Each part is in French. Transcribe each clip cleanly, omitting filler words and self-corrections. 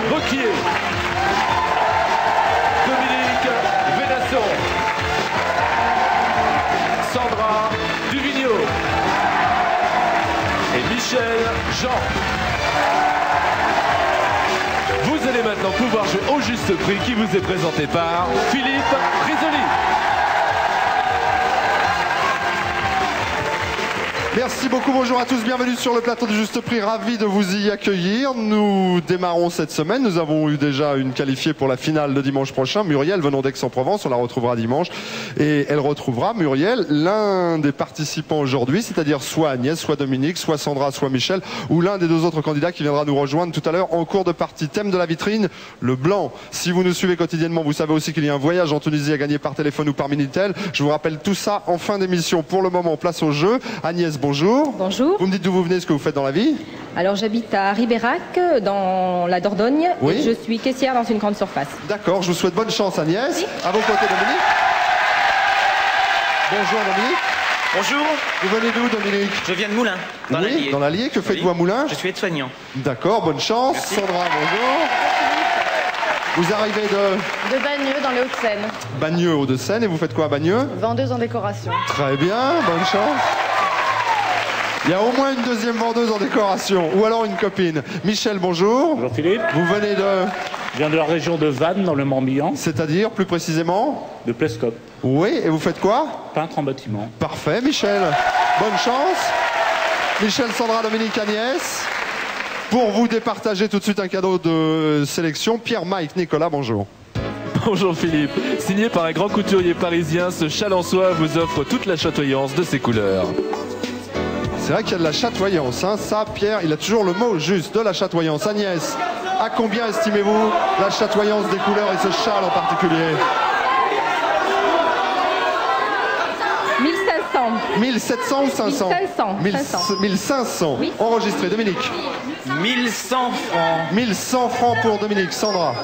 Vauquier, Dominique Vénasson, Sandra Duvigneau et Michel Jean. Vous allez maintenant pouvoir jouer au juste prix qui vous est présenté par Philippe Risoli. Merci beaucoup, bonjour à tous, bienvenue sur le plateau du Juste Prix, ravi de vous y accueillir. Nous démarrons cette semaine, nous avons eu déjà une qualifiée pour la finale de dimanche prochain, Muriel venant d'Aix-en-Provence, on la retrouvera dimanche. Et elle retrouvera, Muriel, l'un des participants aujourd'hui, c'est-à-dire soit Agnès, soit Dominique, soit Sandra, soit Michel, ou l'un des deux autres candidats qui viendra nous rejoindre tout à l'heure en cours de partie. Thème de la vitrine, le blanc. Si vous nous suivez quotidiennement, vous savez aussi qu'il y a un voyage en Tunisie à gagner par téléphone ou par Minitel. Je vous rappelle tout ça en fin d'émission. Pour le moment, place au jeu. Agnès, bonjour. Bonjour. Vous me dites d'où vous venez, ce que vous faites dans la vie? Alors j'habite à Ribérac, dans la Dordogne, oui. Et je suis caissière dans une grande surface. D'accord, je vous souhaite bonne chance Agnès. Oui. À vos côtés Dominique. Bonjour Dominique. Bonjour. Vous venez d'où Dominique? Je viens de Moulins, dans l'Allier. Dans l'Allier, que faites-vous à Moulins? Je suis aide-soignant. D'accord, bonne chance. Merci. Sandra, bonjour. Vous arrivez de Bagneux, dans les Hauts-de-Seine. Bagneux, Hauts-de-Seine, et vous faites quoi à Bagneux? Vendeuse en décoration. Très bien, bonne chance. Il y a au moins une deuxième vendeuse en décoration, ou alors une copine. Michel, bonjour. Bonjour Philippe. Vous venez de... Je viens de la région de Vannes, dans le Morbihan. C'est-à-dire, plus précisément? De Plescope. Oui, et vous faites quoi? Peintre en bâtiment. Parfait, Michel. Bonne chance. Michel, Sandra, Dominique, Agnès. Pour vous départager tout de suite un cadeau de sélection, Pierre, Mike, Nicolas, bonjour. Bonjour Philippe. Signé par un grand couturier parisien, ce châle en soie vous offre toute la chatoyance de ses couleurs. C'est vrai qu'il y a de la chatoyance, hein. Ça, Pierre, il a toujours le mot juste, de la chatoyance. Agnès, à combien estimez-vous la chatoyance des couleurs et ce châle en particulier? 1500. 1700 ou 500? 1500. 1500. Oui. Enregistré. Dominique? 1100 francs. 1100 francs pour Dominique. Sandra?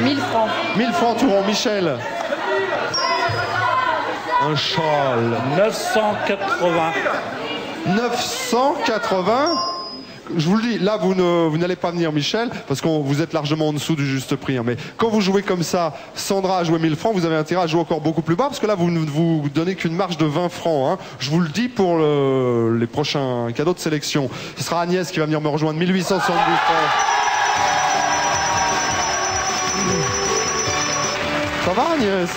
1000 francs. 1000 francs tout rond. Michel? Un châle. 980. 980. Je vous le dis, là, vous n'allez pas venir, Michel, parce que vous êtes largement en dessous du juste prix. Hein, mais quand vous jouez comme ça, Sandra a joué 1000 francs, vous avez intérêt à jouer encore beaucoup plus bas, parce que là, vous ne vous donnez qu'une marge de 20 francs. Hein. Je vous le dis pour les prochains cadeaux de sélection. Ce sera Agnès qui va venir me rejoindre. 1872 francs. Ça va, Agnès?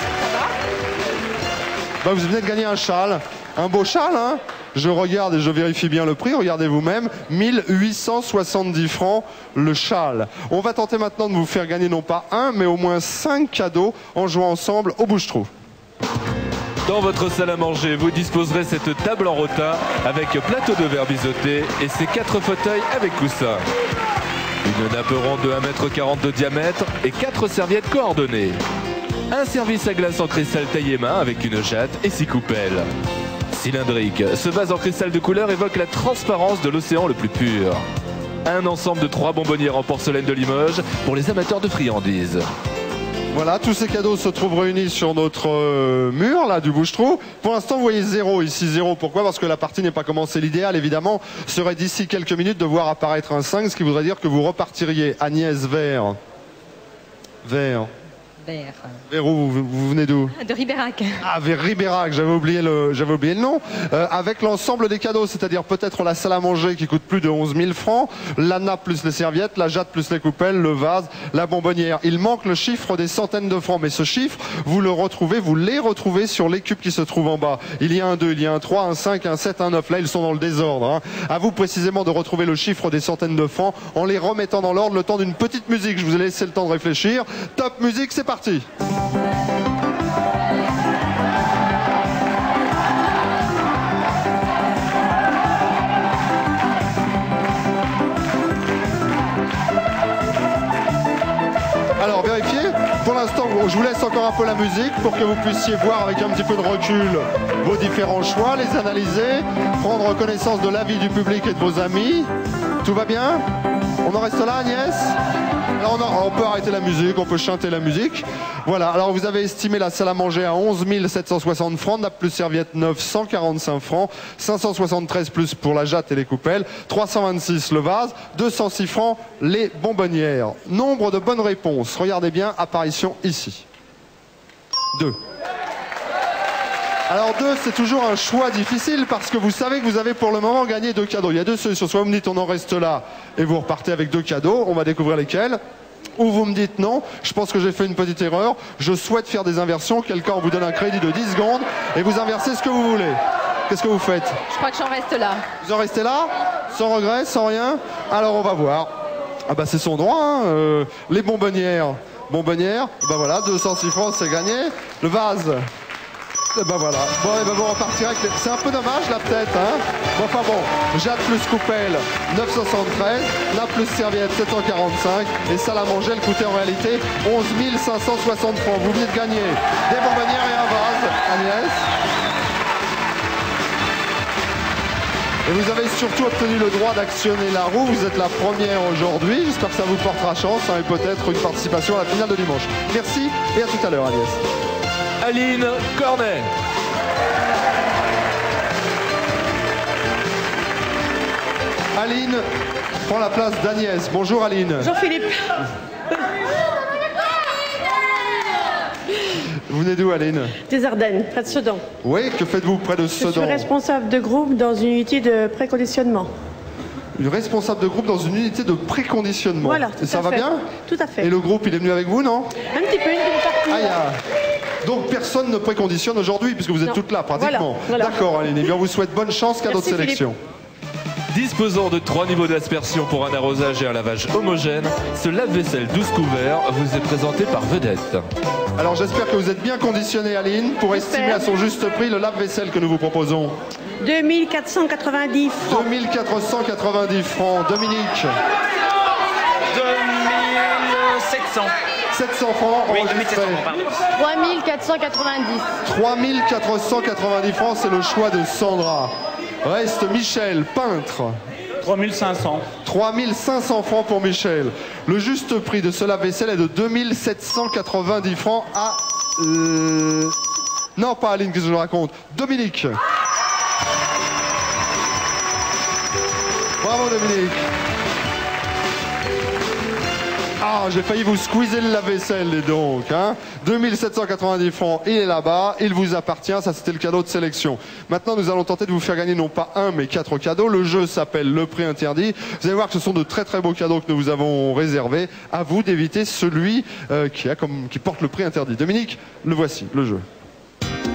Bah, vous venez de gagner un châle. Un beau châle, hein? Je regarde et je vérifie bien le prix, regardez vous-même, 1870 francs le châle. On va tenter maintenant de vous faire gagner non pas un, mais au moins 5 cadeaux en jouant ensemble au bouche-trou. Dans votre salle à manger, vous disposerez cette table en rotin avec plateau de verre biseauté et ses 4 fauteuils avec coussin. Une nappe ronde de 1,40 m de diamètre et 4 serviettes coordonnées. Un service à glace en cristal taillé main avec une jatte et 6 coupelles. Cylindrique, ce vase en cristal de couleur évoque la transparence de l'océan le plus pur. Un ensemble de 3 bonbonnières en porcelaine de Limoges pour les amateurs de friandises. Voilà, tous ces cadeaux se trouvent réunis sur notre mur là du bouche-trou. Pour l'instant, vous voyez 0 ici, 0. Pourquoi? Parce que la partie n'est pas commencée. L'idéal, évidemment, serait d'ici quelques minutes de voir apparaître un 5, ce qui voudrait dire que vous repartiriez Agnès vers... Vers où vous venez d'où? De Ribérac. Ah, vers Ribérac, j'avais oublié le nom. Avec l'ensemble des cadeaux, c'est-à-dire peut-être la salle à manger qui coûte plus de 11 000 francs, la nappe plus les serviettes, la jatte plus les coupelles, le vase, la bonbonnière. Il manque le chiffre des centaines de francs, mais ce chiffre, vous les retrouvez sur les cubes qui se trouvent en bas. Il y a un 2, il y a un 3, un 5, un 7, un 9. Là, ils sont dans le désordre. Hein. À vous précisément de retrouver le chiffre des centaines de francs en les remettant dans l'ordre le temps d'une petite musique. Je vous ai laissé le temps de réfléchir. Top musique, c'est parti. Alors vérifiez, pour l'instant je vous laisse encore un peu la musique pour que vous puissiez voir avec un petit peu de recul vos différents choix, les analyser, prendre connaissance de l'avis du public et de vos amis. Tout va bien? On en reste là, Agnès? Alors on peut arrêter la musique, on peut chanter la musique. Voilà, alors vous avez estimé la salle à manger à 11 760 francs, nappe plus serviette 945 francs, 573 plus pour la jatte et les coupelles, 326 le vase, 206 francs les bonbonnières. Nombre de bonnes réponses, regardez bien, apparition ici. 2. Alors 2, c'est toujours un choix difficile parce que vous savez que vous avez pour le moment gagné 2 cadeaux. Il y a 2 solutions, soit vous me dites on en reste là et vous repartez avec 2 cadeaux, on va découvrir lesquels. Ou vous me dites non, je pense que j'ai fait une petite erreur, je souhaite faire des inversions, quelqu'un vous donne un crédit de 10 secondes et vous inversez ce que vous voulez. Qu'est-ce que vous faites? Je crois que j'en reste là. Vous en restez là? Sans regret, sans rien? Alors on va voir. Ah bah c'est son droit, hein. Les bonbonnières. Bonbonnières, bah voilà, 206 francs c'est gagné. Le vase. Et ben voilà. Bon, et ben vous repartirez avec les... C'est un peu dommage là peut-être, hein. Bon, enfin bon, jatte plus coupelle 973, nappe plus serviette 745 et salle à manger elle coûtait en réalité 11 560 francs. Vous venez de gagner des bonbonnières et un vase, Agnès. Et vous avez surtout obtenu le droit d'actionner la roue. Vous êtes la première aujourd'hui. J'espère que ça vous portera chance, hein, et peut-être une participation à la finale de dimanche. Merci et à tout à l'heure, Agnès. Aline Cornet. Aline prend la place d'Agnès. Bonjour Aline. Jean-Philippe. Vous venez d'où Aline? Des Ardennes, près de Sedan. Oui, que faites-vous près de Je suis Sedan? responsable de groupe dans une unité de préconditionnement. Une responsable de groupe dans une unité de préconditionnement. Voilà, et ça va bien? Tout à fait. Et le groupe, il est venu avec vous, non? Un petit peu, une partie. Ah, donc personne ne préconditionne aujourd'hui, puisque vous êtes toutes là, pratiquement. Voilà. D'accord, Aline. Eh bien, on vous souhaite bonne chance, cadeau Merci, de sélection. Disposant de 3 niveaux d'aspersion pour un arrosage et un lavage homogène, ce lave-vaisselle 12 couverts vous est présenté par Vedette. Alors j'espère que vous êtes bien conditionné, Aline, pour estimer à son juste prix le lave-vaisselle que nous vous proposons. 2490 francs. 2490 francs. Dominique. 2700. 700 francs. Oui, enregistré. 2700, pardon. 3490. 3490 francs, c'est le choix de Sandra. Reste Michel, peintre. 3500. 3500 francs pour Michel. Le juste prix de ce lave-vaisselle est de 2790 francs à... Non, pas Aline, qu'est-ce que je raconte? Dominique. Bravo Dominique. Ah, j'ai failli vous squeezer le lave-vaisselle, les donc. Hein. 2790 francs, il est là-bas, il vous appartient, ça c'était le cadeau de sélection. Maintenant, nous allons tenter de vous faire gagner non pas un, mais 4 cadeaux. Le jeu s'appelle Le Prix Interdit. Vous allez voir que ce sont de très très beaux cadeaux que nous vous avons réservés. À vous d'éviter celui qui porte le prix interdit. Dominique, le voici, le jeu.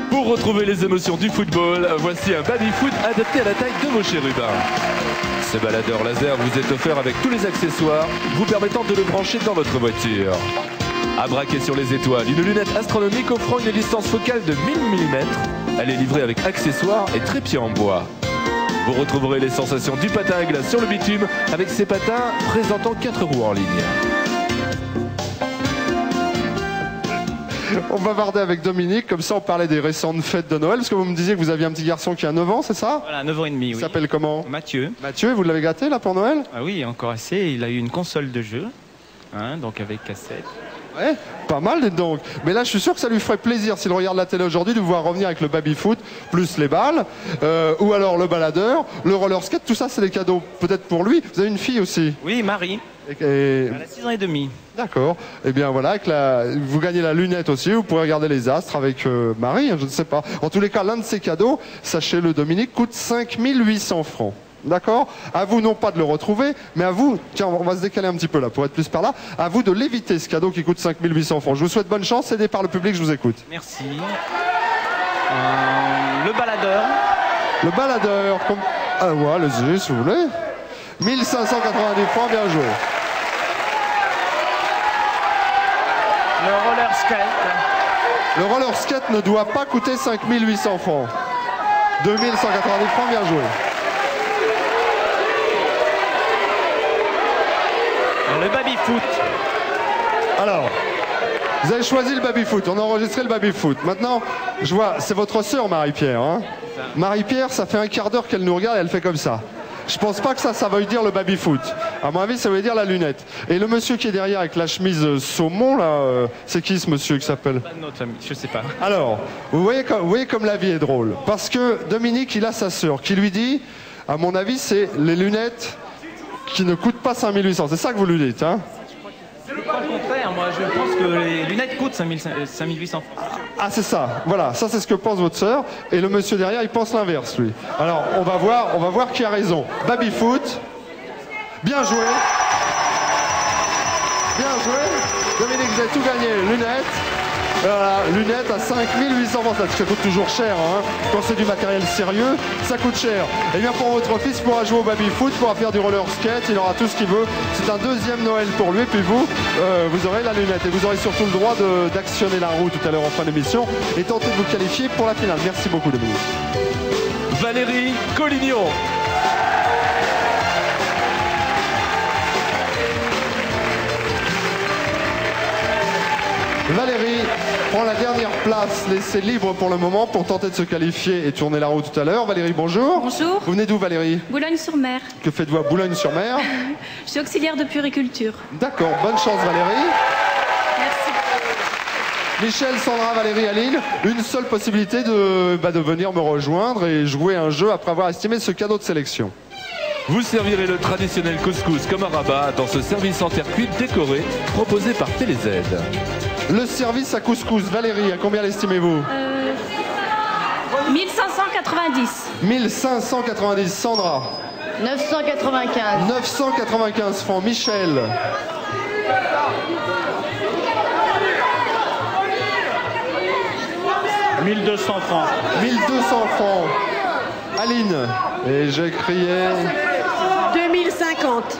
Pour retrouver les émotions du football, voici un baby-foot adapté à la taille de vos chérubins. Ce baladeur laser vous est offert avec tous les accessoires vous permettant de le brancher dans votre voiture. À braquer sur les étoiles, une lunette astronomique offrant une distance focale de 1000 mm. Elle est livrée avec accessoires et trépied en bois. Vous retrouverez les sensations du patin à glace sur le bitume avec ses patins présentant 4 roues en ligne. On bavardait avec Dominique, comme ça on parlait des récentes fêtes de Noël, parce que vous me disiez que vous aviez un petit garçon qui a 9 ans, c'est ça? Voilà, 9 ans et demi, Il oui. s'appelle comment? Mathieu. Mathieu, vous l'avez gâté là pour Noël? Ah oui, encore assez. Il a eu une console de jeu, hein, donc avec cassette. Ouais, pas mal, dites donc. Mais là, je suis sûr que ça lui ferait plaisir, s'il regarde la télé aujourd'hui, de vous voir revenir avec le baby-foot, plus les balles, ou alors le baladeur, le roller skate, tout ça, c'est des cadeaux peut-être pour lui. Vous avez une fille aussi? Oui, Marie. Et... Elle a 6 ans et demi. D'accord. Eh bien voilà, avec vous gagnez la lunette aussi, vous pourrez regarder les astres avec Marie, je ne sais pas. En tous les cas, l'un de ces cadeaux, sachez-le Dominique, coûte 5800 francs. D'accord? À vous non pas de le retrouver, mais à vous, tiens, on va se décaler un petit peu là pour être plus par là, à vous de l'éviter ce cadeau qui coûte 5800 francs. Je vous souhaite bonne chance, aidé par le public, je vous écoute. Merci. Le baladeur. Le baladeur, comme... Ah ouais, allez-y, si vous voulez. 1590 francs, bien joué. Le roller skate. Le roller skate ne doit pas coûter 5800 francs. 2190 francs, bien joué. Le baby-foot. Alors, vous avez choisi le baby-foot, on a enregistré le baby-foot. Maintenant, je vois, c'est votre sœur Marie-Pierre. Hein? Marie-Pierre, ça fait un quart d'heure qu'elle nous regarde et elle fait comme ça. Je pense pas que ça veuille dire le baby-foot. À mon avis, ça veut dire la lunette. Et le monsieur qui est derrière avec la chemise saumon, là, c'est qui ce monsieur qui s'appelle? Pas de notre famille, je sais pas. Alors, vous voyez comme la vie est drôle. Parce que Dominique, il a sa sœur qui lui dit, à mon avis, c'est les lunettes qui ne coûtent pas 5800. C'est ça que vous lui dites, hein? C'est pas le contraire, moi je pense que les lunettes coûtent 5800 francs. Ah, c'est ça. Voilà, ça c'est ce que pense votre sœur. Et le monsieur derrière, il pense l'inverse, lui. Alors, on va voir qui a raison. Baby-foot. Bien joué. Bien joué. Dominique, vous avez tout gagné. Lunettes. Voilà, lunettes à 5800 francs. Ça coûte toujours cher, hein. Quand c'est du matériel sérieux, ça coûte cher. Et bien pour votre fils, il pourra jouer au baby-foot, il pourra faire du roller skate, il aura tout ce qu'il veut. C'est un deuxième Noël pour lui. Et puis vous aurez la lunette. Et vous aurez surtout le droit d'actionner la roue tout à l'heure en fin d'émission et tenter de vous qualifier pour la finale. Merci beaucoup, Dominique. Valérie Collignon. Valérie prend la dernière place, laissée libre pour le moment pour tenter de se qualifier et tourner la roue tout à l'heure. Valérie, bonjour. Bonjour. Vous venez d'où, Valérie? Boulogne-sur-Mer. Que faites-vous à Boulogne-sur-Mer? Je suis auxiliaire de puériculture. D'accord, bonne chance, Valérie. Merci. Michel, Sandra, Valérie, Aline, une seule possibilité de venir me rejoindre et jouer un jeu après avoir estimé ce cadeau de sélection. Vous servirez le traditionnel couscous comme un rabat dans ce service en terre cuite décoré proposé par TéléZ. Le service à couscous, Valérie, à combien l'estimez-vous? 1590. 1590, Sandra. 995. 995 francs, Michel. 1200 francs. 1200 francs. Aline. Et j'ai crié... 2050.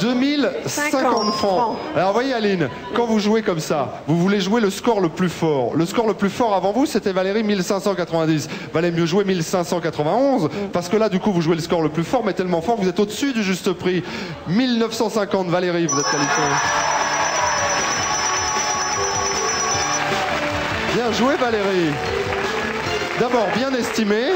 2050 francs. Alors voyez Aline, quand vous jouez comme ça, vous voulez jouer le score le plus fort. Le score le plus fort avant vous, c'était Valérie 1590. Valait mieux jouer 1591, parce que là du coup vous jouez le score le plus fort, mais tellement fort que vous êtes au-dessus du juste prix. 1950, Valérie, vous êtes qualifiée. Bien joué Valérie. D'abord bien estimé.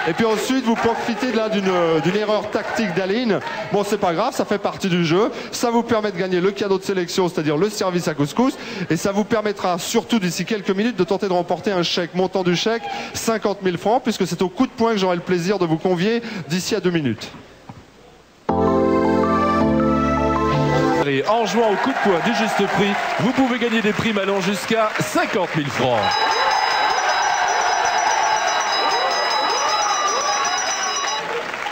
Et puis ensuite, vous profitez là d'une erreur tactique d'Aline. Bon, c'est pas grave, ça fait partie du jeu. Ça vous permet de gagner le cadeau de sélection, c'est-à-dire le service à couscous. Et ça vous permettra surtout d'ici quelques minutes de tenter de remporter un chèque. Montant du chèque, 50 000 francs, puisque c'est au coup de poing que j'aurai le plaisir de vous convier d'ici à 2 minutes. Et en jouant au coup de poing du juste prix, vous pouvez gagner des primes allant jusqu'à 50 000 francs.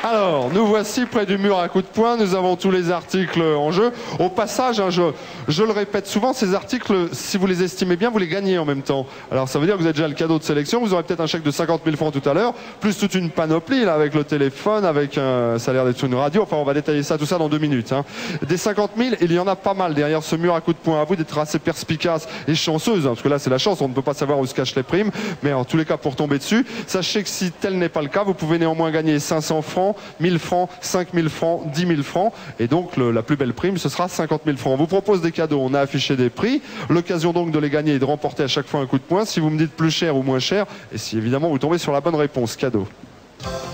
Alors, nous voici près du mur à coups de poing. Nous avons tous les articles en jeu. Au passage, hein, je le répète souvent, ces articles, si vous les estimez bien, vous les gagnez en même temps. Alors, ça veut dire que vous avez déjà le cadeau de sélection. Vous aurez peut-être un chèque de 50 000 francs tout à l'heure, plus toute une panoplie, là, avec le téléphone, avec ça a l'air d'être une radio. Enfin, on va détailler ça, tout ça dans 2 minutes. Hein. Des 50 000, il y en a pas mal derrière ce mur à coups de poing. À vous d'être assez perspicace et chanceuse, hein, parce que là, c'est la chance. On ne peut pas savoir où se cachent les primes. Mais en tous les cas, pour tomber dessus, sachez que si tel n'est pas le cas, vous pouvez néanmoins gagner 500 francs, 1000 francs, 5000 francs, 10 000 francs. Et donc, la plus belle prime, ce sera 50 000 francs. On vous propose des cadeaux. On a affiché des prix. L'occasion donc de les gagner et de remporter à chaque fois un coup de poing. Si vous me dites plus cher ou moins cher, et si évidemment vous tombez sur la bonne réponse, cadeau.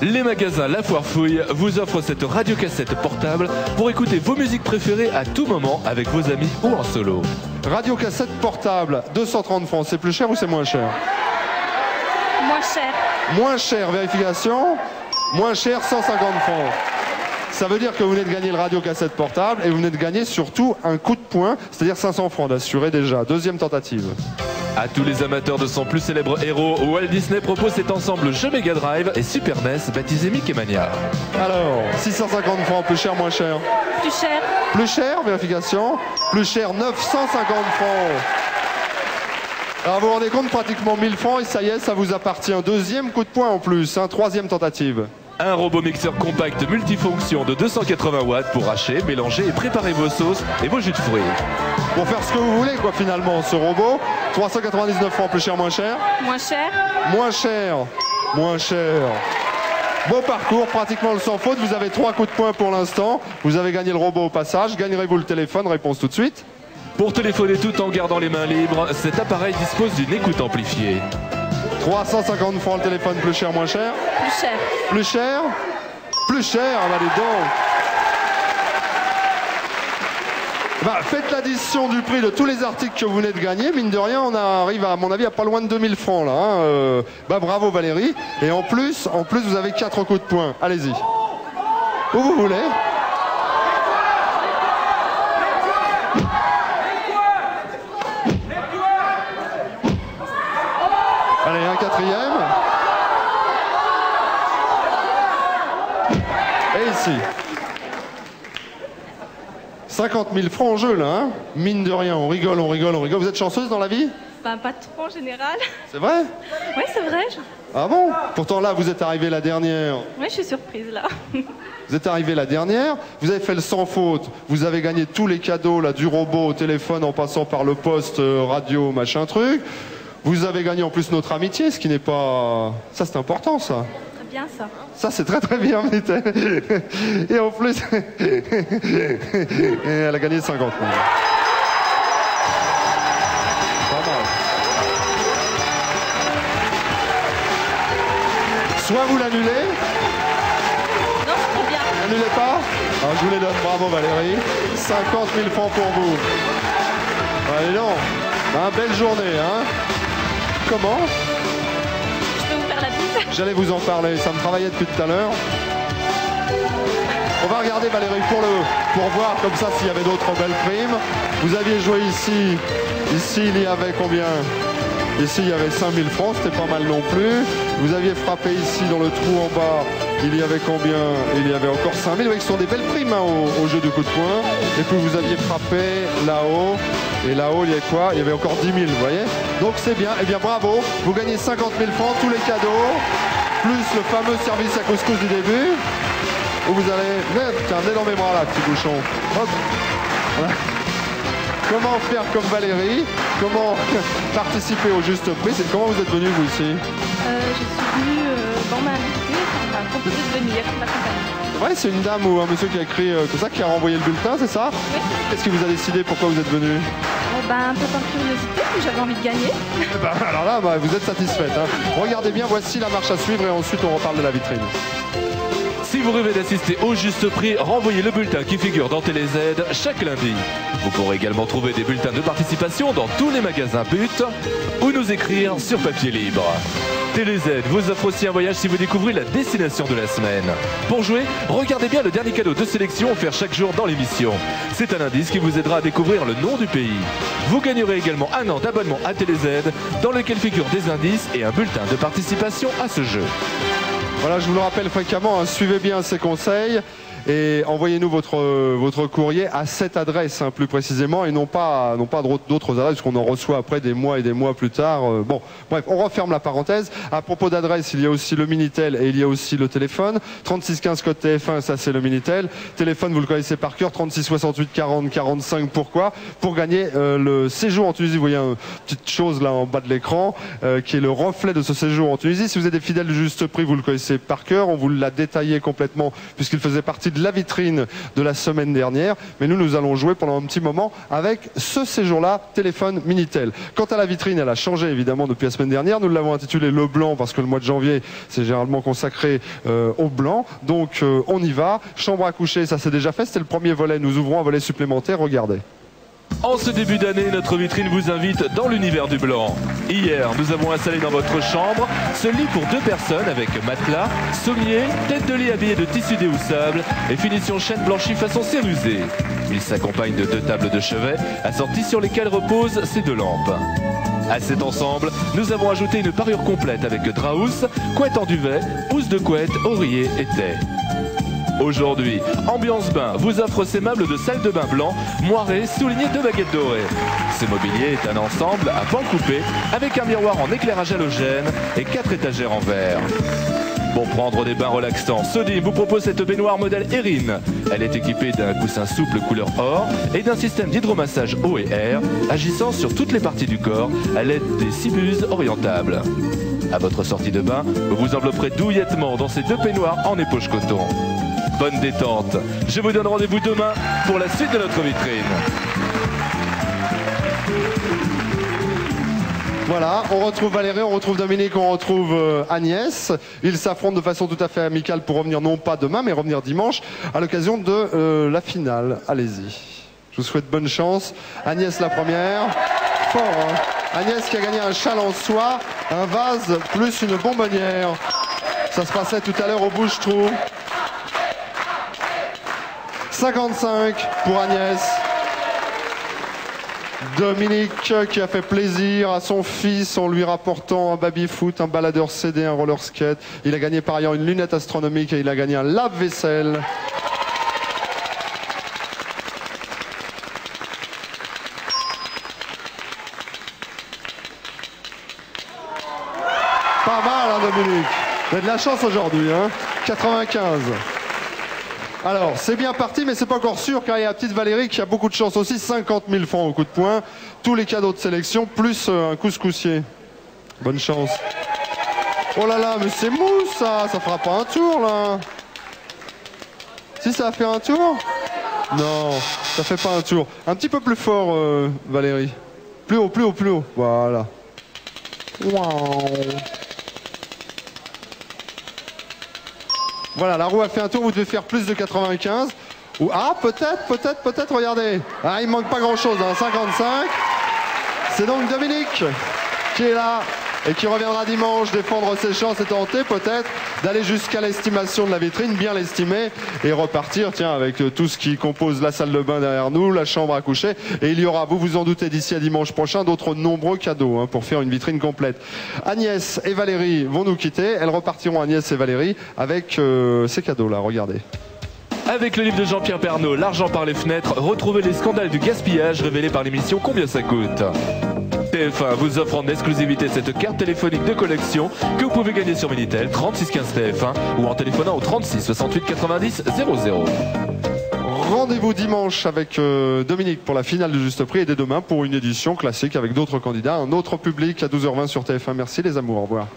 Les magasins La Foire Fouille vous offrent cette radiocassette portable pour écouter vos musiques préférées à tout moment avec vos amis ou en solo. Radiocassette portable, 230 francs. C'est plus cher ou c'est moins cher? Moins cher. Moins cher, vérification. Moins cher, 150 francs. Ça veut dire que vous venez de gagner le radiocassette portable et vous venez de gagner surtout un coup de poing, c'est-à-dire 500 francs d'assuré déjà. Deuxième tentative. À tous les amateurs de son plus célèbre héros, Walt Disney propose cet ensemble jeu Mega Drive et Super NES baptisé Mickey Mania. Alors, 650 francs, plus cher, moins cher? Plus cher. Plus cher, vérification. Plus cher, 950 francs. Alors vous vous rendez compte, pratiquement 1000 francs et ça y est, ça vous appartient. Deuxième coup de poing en plus, hein, troisième tentative. Un robot mixeur compact multifonction de 280 watts pour hacher, mélanger et préparer vos sauces et vos jus de fruits. Pour faire ce que vous voulez, quoi, finalement, ce robot. 399 francs, plus cher, moins cher? Moins cher. Moins cher. Moins cher. Beau parcours, pratiquement le sans faute. Vous avez 3 coups de poing pour l'instant. Vous avez gagné le robot au passage. Gagnerez-vous le téléphone? Réponse tout de suite. Pour téléphoner tout en gardant les mains libres, cet appareil dispose d'une écoute amplifiée. 350 francs le téléphone, plus cher, moins cher? Plus cher. Plus cher? Plus Plus cher, bah dis donc. Bah, faites l'addition du prix de tous les articles que vous venez de gagner. Mine de rien, on arrive à mon avis à pas loin de 2000 francs là. Hein. Bah bravo Valérie. Et en plus, vous avez 4 coups de poing. Allez-y. Où vous voulez. Allez, un quatrième. Et ici. 50 000 francs en jeu, là, hein. Mine de rien, on rigole, on rigole, on rigole. Vous êtes chanceuse dans la vie? Bah, pas trop en général. C'est vrai? Oui, c'est vrai. Ah bon? Pourtant là, vous êtes arrivée la dernière. Oui, je suis surprise là. Vous êtes arrivé la dernière, vous avez fait le sans faute, vous avez gagné tous les cadeaux, là, du robot au téléphone en passant par le poste, radio, machin truc. Vous avez gagné en plus notre amitié, ce qui n'est pas... Ça, c'est important, ça. Très bien ça. Ça, c'est très très bien, et en plus, elle a gagné 50 000. Pas mal. Soit vous l'annulez. Non, c'est trop bien. N'annulez pas. Alors, je vous les donne. Bravo Valérie. 50 000 francs pour vous. Allez non. Belle journée, hein. Comment? Je peux vous faire la bise? J'allais vous en parler, ça me travaillait depuis tout à l'heure. On va regarder Valérie pour voir comme ça s'il y avait d'autres belles primes. Vous aviez joué ici. Ici il y avait combien? Ici il y avait 5 000 francs, c'était pas mal non plus. Vous aviez frappé ici dans le trou en bas. Il y avait combien? Il y avait encore 5 000. Vous voyez que ce sont des belles primes hein, au jeu du coup de poing. Et puis vous aviez frappé là-haut. Et là-haut, il y avait quoi? Il y avait encore 10 000, vous voyez? Donc c'est bien. Eh bien, bravo. Vous gagnez 50 000 francs, tous les cadeaux, plus le fameux service à couscous du début, où vous allez... Tiens, venez dans mes bras, là, petit bouchon. Hop. Voilà. Comment faire comme Valérie? Comment participer au juste prix? Comment vous êtes venu, vous, ici? Je suis venue, on m'a invité, on m'a proposé de venir m'accompagner. C'est vrai, c'est une dame ou un monsieur qui a écrit tout ça, qui a renvoyé le bulletin, c'est ça? Oui. Qu'est-ce qui vous a décidé? Pourquoi vous êtes venu? Un peu par curiosité, puis j'avais envie de gagner. Alors là, vous êtes satisfaite. Hein. Regardez bien, voici la marche à suivre et ensuite on reparle de la vitrine. Si vous rêvez d'assister au juste prix, renvoyez le bulletin qui figure dans TéléZ chaque lundi. Vous pourrez également trouver des bulletins de participation dans tous les magasins But ou nous écrire sur papier libre. TéléZ vous offre aussi un voyage si vous découvrez la destination de la semaine. Pour jouer, regardez bien le dernier cadeau de sélection offert chaque jour dans l'émission. C'est un indice qui vous aidera à découvrir le nom du pays. Vous gagnerez également un an d'abonnement à TéléZ dans lequel figurent des indices et un bulletin de participation à ce jeu. Voilà, je vous le rappelle fréquemment, hein, suivez bien ces conseils et envoyez-nous votre courrier à cette adresse, hein, plus précisément, et non pas d'autres adresses, qu'on en reçoit après des mois et des mois plus tard. Bon, bref, on referme la parenthèse. À propos d'adresse, il y a aussi le Minitel et il y a aussi le téléphone. 3615 code TF1, ça c'est le Minitel. Téléphone, vous le connaissez par cœur, 36 68 40 45. Pourquoi? Pour gagner le séjour en Tunisie. Vous voyez une petite chose là en bas de l'écran qui est le reflet de ce séjour en Tunisie. Si vous êtes des fidèles du juste prix, vous le connaissez par cœur. On vous l'a détaillé complètement puisqu'il faisait partie de la vitrine de la semaine dernière. Mais nous allons jouer pendant un petit moment avec ce séjour-là, téléphone Minitel. Quant à la vitrine, elle a changé évidemment depuis la semaine dernière. Nous l'avons intitulé Le Blanc parce que le mois de janvier, c'est généralement consacré au blanc. Donc on y va. Chambre à coucher, ça c'est déjà fait. C'était le premier volet. Nous ouvrons un volet supplémentaire. Regardez. En ce début d'année, notre vitrine vous invite dans l'univers du blanc. Hier, nous avons installé dans votre chambre ce lit pour 2 personnes avec matelas, sommier, tête de lit habillée de tissu déhoussable et finition chêne blanchie façon cérusée. Il s'accompagne de 2 tables de chevet assorties sur lesquelles reposent ces 2 lampes. À cet ensemble, nous avons ajouté une parure complète avec drap-housse, couette en duvet, housse de couette, oreiller et thé. Aujourd'hui, Ambiance Bain vous offre ces meubles de salle de bain blanc, moirés, soulignés de baguettes dorées. Ce mobilier est un ensemble à pans coupés avec un miroir en éclairage halogène et 4 étagères en verre. Pour prendre des bains relaxants, Sodime vous propose cette baignoire modèle Erin. Elle est équipée d'un coussin souple couleur or et d'un système d'hydromassage eau et air agissant sur toutes les parties du corps à l'aide des 6 buses orientables. À votre sortie de bain, vous vous envelopperez douillettement dans ces 2 peignoirs en éponge coton. Bonne détente. Je vous donne rendez-vous demain pour la suite de notre vitrine. Voilà, on retrouve Valérie, on retrouve Dominique, on retrouve Agnès. Ils s'affrontent de façon tout à fait amicale pour revenir non pas demain, mais revenir dimanche à l'occasion de la finale. Allez-y. Je vous souhaite bonne chance. Agnès la première. Fort, hein. Agnès qui a gagné un châle en soie, un vase plus une bonbonnière. Ça se passait tout à l'heure au Bouche-Trou. 55 pour Agnès. Dominique qui a fait plaisir à son fils en lui rapportant un baby-foot, un baladeur CD, un roller skate. Il a gagné par ailleurs une lunette astronomique et il a gagné un lave-vaisselle. Pas mal, hein, Dominique. Vous avez de la chance aujourd'hui, hein. 95. Alors, c'est bien parti, mais c'est pas encore sûr, car il y a la petite Valérie qui a beaucoup de chance aussi. 50 000 francs au coup de poing. Tous les cadeaux de sélection, plus un couscoussier. Bonne chance. Oh là là, mais c'est mou, ça. Ça fera pas un tour, là. Si, ça a fait un tour? Non, ça fait pas un tour. Un petit peu plus fort, Valérie. Plus haut, plus haut, plus haut. Voilà. Wow. Voilà, la roue a fait un tour, vous devez faire plus de 95. Ou, ah, peut-être, regardez. Ah, il manque pas grand-chose, hein, 55. C'est donc Dominique qui est là et qui reviendra dimanche défendre ses chances et tenter peut-être d'aller jusqu'à l'estimation de la vitrine, bien l'estimer et repartir, tiens, avec tout ce qui compose la salle de bain derrière nous, la chambre à coucher. Et il y aura, vous vous en doutez, d'ici à dimanche prochain, d'autres nombreux cadeaux, hein, pour faire une vitrine complète. Agnès et Valérie vont nous quitter. Elles repartiront, Agnès et Valérie, avec ces cadeaux-là. Regardez. Avec le livre de Jean-Pierre Pernaut, L'argent par les fenêtres, retrouvez les scandales du gaspillage révélés par l'émission Combien ça coûte. TF1 vous offre en exclusivité cette carte téléphonique de collection que vous pouvez gagner sur Minitel 36 15 TF1 ou en téléphonant au 36 68 90 00. Rendez-vous dimanche avec Dominique pour la finale du Juste Prix et dès demain pour une édition classique avec d'autres candidats, un autre public à 12h20 sur TF1. Merci les amours, au revoir.